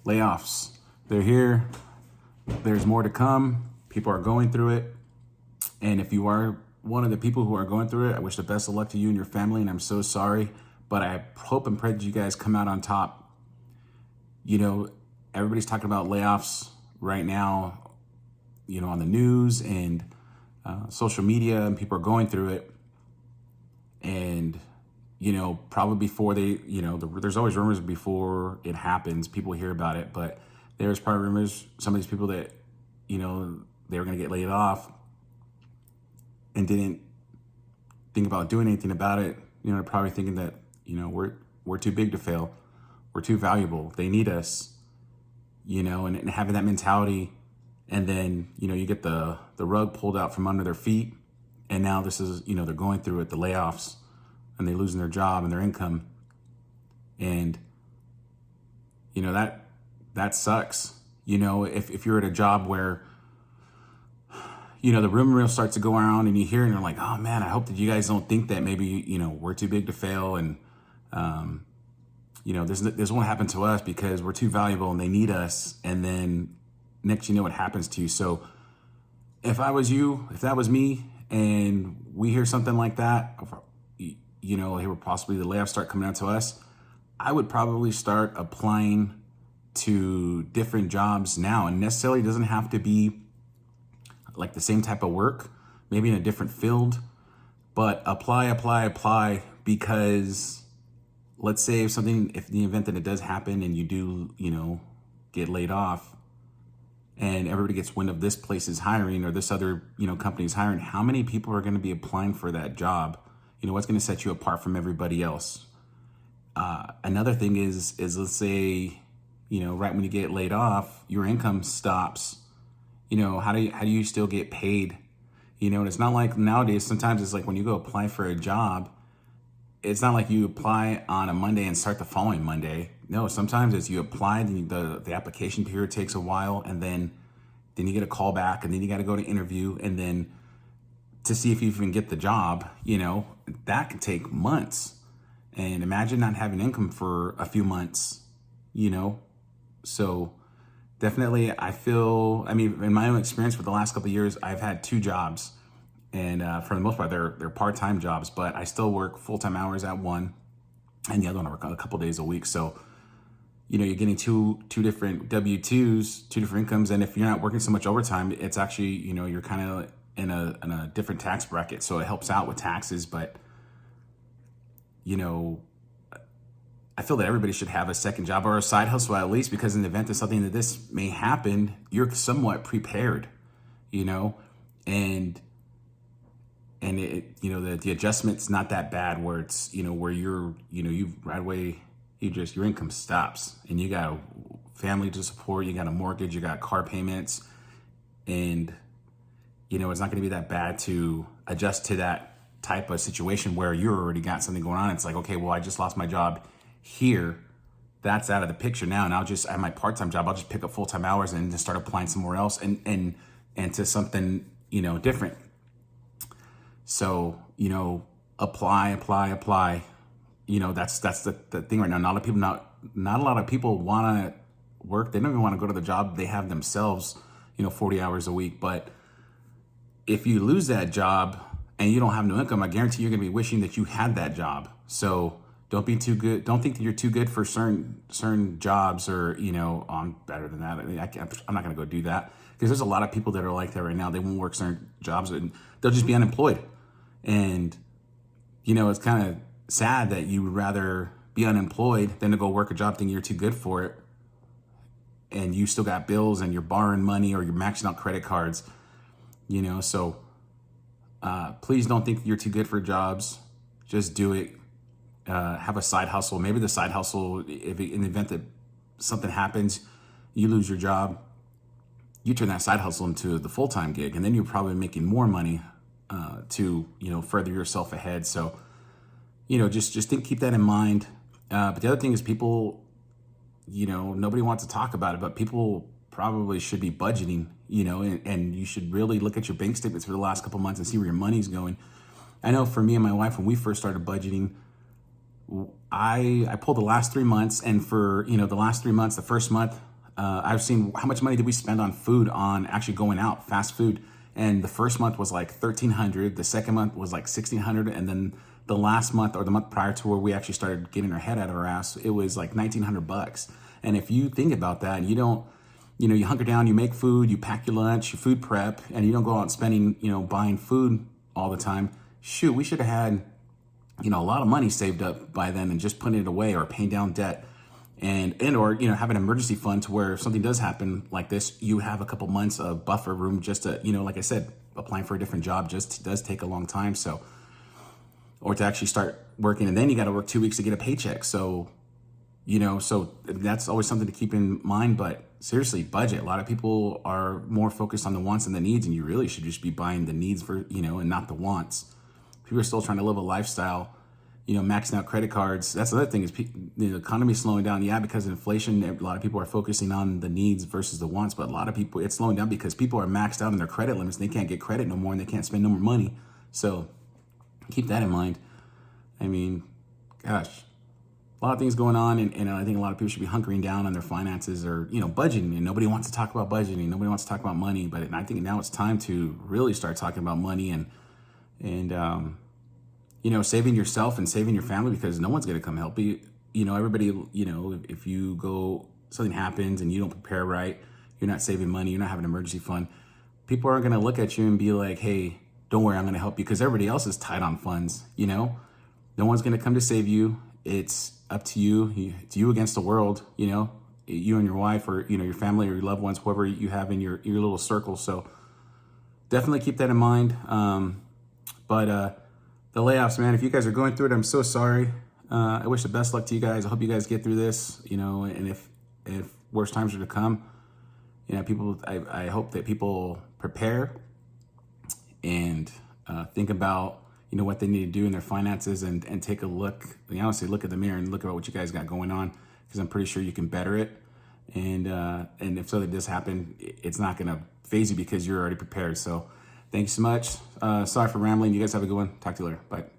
Layoffs. They're here. There's more to come. People are going through it. And if you are one of the people who are going through it, I wish the best of luck to you and your family. And I'm so sorry, but I hope and pray that you guys come out on top. You know, everybody's talking about layoffs right now, you know, on the news and social media, and people are going through it. And, you know, probably before they, you know, there's always rumors before it happens. People hear about it, but there's probably rumors, some of these people that, you know, they were going to get laid off and didn't think about doing anything about it. You know, they're probably thinking that, you know, we're too big to fail. We're too valuable. They need us, you know, and having that mentality. And then, you know, you get the rug pulled out from under their feet. And now this is, you know, they're going through it, the layoffs, and they're losing their job and their income. And, you know, that sucks. You know, if you're at a job where, you know, the rumor mill starts to go around and you hear and you're like, oh man, I hope that you guys don't think that maybe, you know, we're too big to fail. And, you know, this won't happen to us because we're too valuable and they need us. And then next, you know, what happens to you. So if I was you, if that was me, and we hear something like that, you know, here possibly the layoffs start coming out to us, I would probably start applying to different jobs now. And necessarily doesn't have to be like the same type of work, maybe in a different field, but apply, because let's say if the event that it does happen and you do, you know, get laid off, and everybody gets wind of this place is hiring or this other, you know, company is hiring, how many people are going to be applying for that job? You know, what's going to set you apart from everybody else? Another thing is let's say, you know, right when you get laid off, your income stops. You know, how do you still get paid? You know, and it's not like nowadays, sometimes it's like when you go apply for a job, it's not like you apply on a Monday and start the following Monday. No, sometimes it's you apply, and the application period takes a while, and then you get a call back, and then you got to go to interview, and then to see if you even get the job, you know, that can take months. And imagine not having income for a few months, you know. So definitely, I mean, in my own experience with the last couple of years, I've had 2 jobs. And for the most part, they're part-time jobs, but I still work full-time hours at one, and the other one I work on a couple days a week. So, you know, you're getting two different W-2s, 2 different incomes. And if you're not working so much overtime, it's actually, you know, you're kind of in a different tax bracket. So it helps out with taxes. But, you know, I feel that everybody should have a second job or a side hustle at least, because in the event that something that this may happen, you're somewhat prepared, you know, and it, you know, the adjustment's not that bad where it's, you know, where you're, you know, you right away, your income stops and you got a family to support, you got a mortgage, you got car payments, and, you know, it's not going to be that bad to adjust to that type of situation where you're already got something going on. It's like, okay, well, I just lost my job here. That's out of the picture now. And I have my part-time job. I'll just pick up full-time hours and just start applying somewhere else and to something, you know, different. So, you know, apply. You know, that's the thing right now. Not a lot of people want to work. They don't even want to go to the job they have themselves, you know, 40 hours a week. But if you lose that job and you don't have no income, I guarantee you're going to be wishing that you had that job. So don't be too good. Don't think that you're too good for certain jobs, or, you know, I'm better than that. I'm not going to go do that, because there's a lot of people that are like that right now. They won't work certain jobs and they'll just be unemployed. And, you know, it's kind of sad that you would rather be unemployed than to go work a job thinking you're too good for it. And you still got bills and you're borrowing money or you're maxing out credit cards, you know. So please don't think you're too good for jobs. Just do it. Have a side hustle. Maybe the side hustle, if in the event that something happens, you lose your job, you turn that side hustle into the full-time gig, and then you're probably making more money to, you know, further yourself ahead. So, you know, just keep that in mind. But the other thing is, people, you know, nobody wants to talk about it, but people probably should be budgeting, you know, and you should really look at your bank statements for the last couple months and see where your money's going. I know for me and my wife, when we first started budgeting, I pulled the last 3 months, and for, you know, the last 3 months, the first month I've seen how much money did we spend on food, on actually going out, fast food. And the first month was like 1,300. The second month was like 1,600. And then the last month, or the month prior to where we actually started getting our head out of our ass, it was like $1,900. And if you think about that, and you don't, you hunker down, you make food, you pack your lunch, you food prep, and you don't go out and spending, buying food all the time. Shoot, we should have had, a lot of money saved up by then and just putting it away or paying down debt. Or have an emergency fund to where if something does happen like this, you have a couple months of buffer room just to, like I said, applying for a different job just does take a long time. So, or to actually start working, and then you got to work 2 weeks to get a paycheck. So, so that's always something to keep in mind. But seriously, budget. A lot of people are more focused on the wants and the needs, and you really should just be buying the needs for, and not the wants. People are still trying to live a lifestyle, maxing out credit cards. That's the other thing is the economy is slowing down. Yeah, because of inflation, a lot of people are focusing on the needs versus the wants. But a lot of people, it's slowing down because people are maxed out on their credit limits. They can't get credit no more, and they can't spend no more money. So keep that in mind. I mean, gosh, a lot of things going on, and I think a lot of people should be hunkering down on their finances or, budgeting. And nobody wants to talk about budgeting. Nobody wants to talk about money. But I think now it's time to really start talking about money and saving yourself and saving your family, because no one's going to come help you. Everybody, if you go, something happens and you don't prepare right, you're not saving money, you're not having an emergency fund, people aren't going to look at you and be like, hey, don't worry, I'm going to help you, because everybody else is tight on funds. No one's going to come to save you. It's up to you. It's you against the world, you and your wife, or, your family or your loved ones, whoever you have in your little circle. So definitely keep that in mind. But the layoffs, man, if you guys are going through it, I'm so sorry. I wish the best luck to you guys. I hope you guys get through this, and if worse times are to come, I hope that people prepare and think about, what they need to do in their finances, and take a look, honestly, look at the mirror and look at what you guys got going on, because I'm pretty sure you can better it. And if something does happen, it's not going to phase you because you're already prepared. So thanks so much. Sorry for rambling. You guys have a good one. Talk to you later. Bye.